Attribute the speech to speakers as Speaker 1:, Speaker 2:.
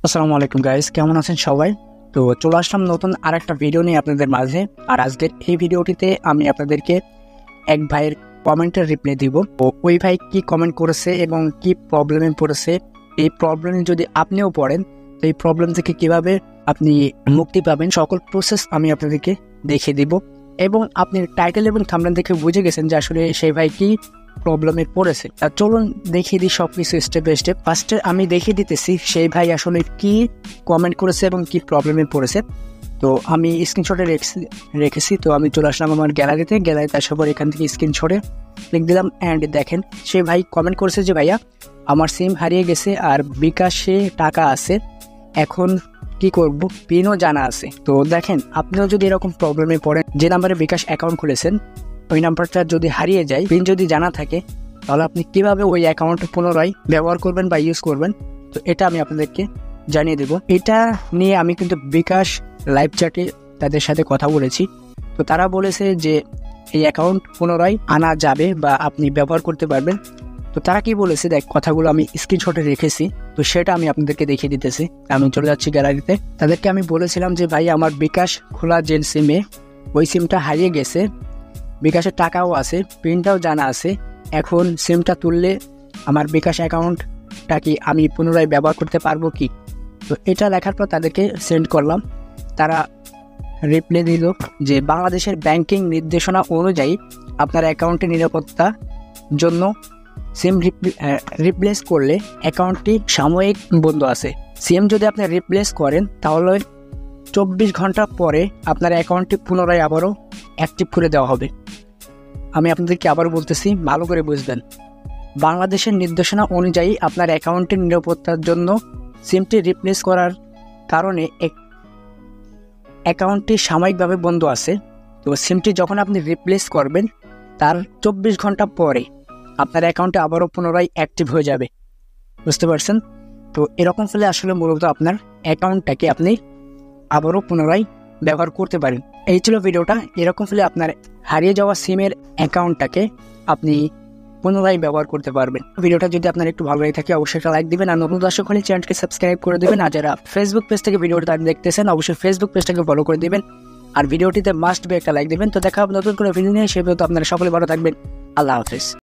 Speaker 1: আসসালামু আলাইকুম গাইস, কেমন আছেন সবাই? তো চলে আসলাম নতুন আরেকটা ভিডিও নিয়ে আপনাদের মাঝে। আর আজকের এই ভিডিওটিতে আমি আপনাদেরকে এক ভাইয়ের কমেন্টের রিপ্লাই দিব। তো ওই ভাই কি কমেন্ট করেছে এবং কি প্রবলেমে পড়েছে, এই প্রবলেমে যদি আপনিও পড়েন তো এই প্রবলেম থেকে কিভাবে আপনি মুক্তি পাবেন, সকল প্রসেস আমি আপনাদেরকে দেখিয়ে দিব। এবং আপনি টাইটেল এবং থাম্বনেল দেখে বুঝে গেছেন যে আসলে সেই ভাই কি প্রবলেমে পড়েছে। চলুন দেখিয়ে দিই সবকিছু স্টেপ বাই স্টেপ। ফার্স্টে আমি দেখিয়ে দিতেছি সেই ভাই আসলে কি কমেন্ট করেছে এবং কি প্রবলেমে পড়েছে। তো আমি স্ক্রিনশটে রেখেছি। তো আমি চলে আসলাম আমার গ্যালারিতে আসার পর এখান থেকে স্ক্রিনশটে লিখ দিলাম অ্যান্ড দেখেন সেই ভাই কমেন্ট করেছে যে ভাইয়া আমার সিম হারিয়ে গেছে আর বিকাশে টাকা আছে, এখন কি করব, পিনও জানা আছে। তো দেখেন আপনিও যদি এরকম প্রবলেমে পড়েন, যে নাম্বারে বিকাশ অ্যাকাউন্ট খুলেছেন ওই নাম্বারটা যদি হারিয়ে যায়, পিন যদি জানা থাকে, তাহলে আপনি কিভাবে ওই অ্যাকাউন্ট পুনরায় ব্যবহার করবেন বা ইউজ করবেন, তো এটা আমি আপনাদেরকে জানিয়ে দেব। এটা নিয়ে আমি কিন্তু বিকাশ লাইভ চ্যাটে তাদের সাথে কথা বলেছি। তো তারা বলেছে যে এই অ্যাকাউন্ট পুনরায় আনা যাবে বা আপনি ব্যবহার করতে পারবেন। তো তারা কি বলেছে দেখ, কথাগুলো আমি স্ক্রিনশটে রেখেছি, তো সেটা আমি আপনাদেরকে দেখিয়ে দিতেছি। আমি চলে যাচ্ছি গ্যালারিতে। তাদেরকে আমি বলেছিলাম যে ভাই আমার বিকাশ খোলা যে সিমে, ওই সিমটা হারিয়ে গেছে, বিকাশের টাকাও আছে, পিনটাও জানা আছে, এখন সিমটা তুললে আমার বিকাশ অ্যাকাউন্টটা কি আমি পুনরায় ব্যবহার করতে পারবো কি? তো এটা লেখার পর তাদেরকে সেন্ড করলাম। তারা রিপ্লাই দিল যে বাংলাদেশের ব্যাংকিং নির্দেশনা অনুযায়ী আপনার অ্যাকাউন্টের নিরাপত্তার জন্য সিম রিপ্লেস করলে অ্যাকাউন্টটি সাময়িক বন্ধ আছে। সিম যদি আপনি রিপ্লেস করেন তাহলে 24 ঘন্টা পরে আপনার অ্যাকাউন্টটি পুনরায় আবারও অ্যাক্টিভ করে দেওয়া হবে। আমি আপনাদেরকে আবারও বলতেছি, ভালো করে বুঝবেন। বাংলাদেশের নির্দেশনা অনুযায়ী আপনার অ্যাকাউন্টের নিরাপত্তার জন্য সিমটি রিপ্লেস করার কারণে অ্যাকাউন্টটি সাময়িকভাবে বন্ধ আছে। তো সিমটি যখন আপনি রিপ্লেস করবেন তার 24 ঘন্টা পরে আপনার অ্যাকাউন্টে আবারও পুনরায় অ্যাক্টিভ হয়ে যাবে। বুঝতে পারছেন? তো এরকম ফলে আসলে মূলত আপনার অ্যাকাউন্টটাকে আপনি আবারও পুনরায় ব্যবহার করতে পারেন। এই ছিল ভিডিওটা। এরকম ফলে আপনার হারিয়ে যাওয়া সিমের অ্যাকাউন্টটাকে আপনি পুনরায় ব্যবহার করতে পারবেন। ভিডিওটা যদি আপনার একটু ভালো লাগে থাকে অবশ্যই একটা লাইক দিবেন, আর নতুন দর্শক হলে চ্যানেলকে সাবস্ক্রাইব করে দেবেন। আর যারা ফেসবুক পেজ থেকে ভিডিওটা দেখতেছেন অবশ্যই ফেসবুক পেজটাকে ফলো করে দিবেন, আর ভিডিওটিতে মাস্ট বি একটা লাইক দিবেন। তো দেখা হবে নতুন কোনো ভিডিও নিয়ে, সে পর্যন্ত আপনারা সকলে ভালো থাকবেন। আল্লাহ হাফেজ।